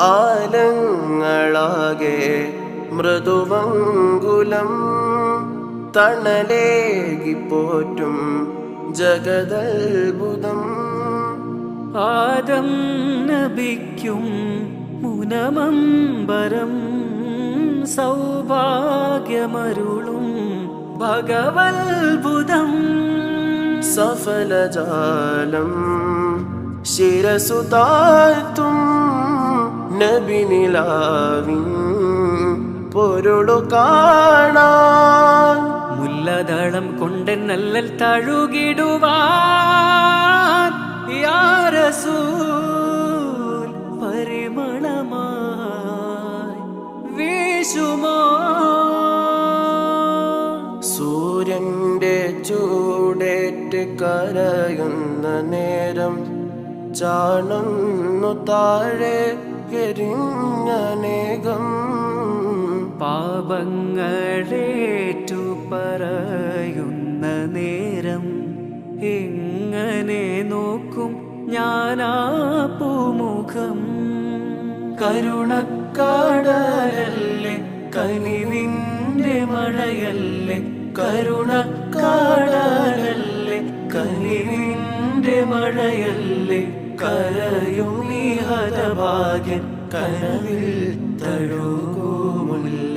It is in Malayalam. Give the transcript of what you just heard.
ആലങ്ങളാകെ മൃദുവങ്കുലം തണലേകി പോറ്റും ജഗദൽബുദം. ആദം നബിക്കും മുനമമ്പരം സൗഭാഗ്യമരുളും ഭഗവത്ബുദം. സഫലജാലം ശിരസു താഴ്ത്തും നബിനിലാവിൻ പൊരുളു കാണാൻ. മുല്ലദളം കൊണ്ടെന്നല്ലൽ തഴുകിടുവാൻ യാ റസൂൽ പരിമളമായി വീശുമോ. സൂര്യന്റെ ചൂടേറ്റ് കരയുന്ന നേരം ചാണുന്നു താഴെ എരിഞ്ഞനേകം. പാപങ്ങളേറ്റു പറയുന്ന നേരം എങ്ങനെ നോക്കും ഞാനാ പൂമുഖം. കരുണക്കാടലല്ലേ കനിവിന്റെ മഴയല്ലേ, കരുണക്കാടലല്ലേ കനിവിന്റെ മഴയല്ലേ, കരയുമീ ഹതഭാഗ്യൻ കനവിൽ തഴുകുമുല്ല.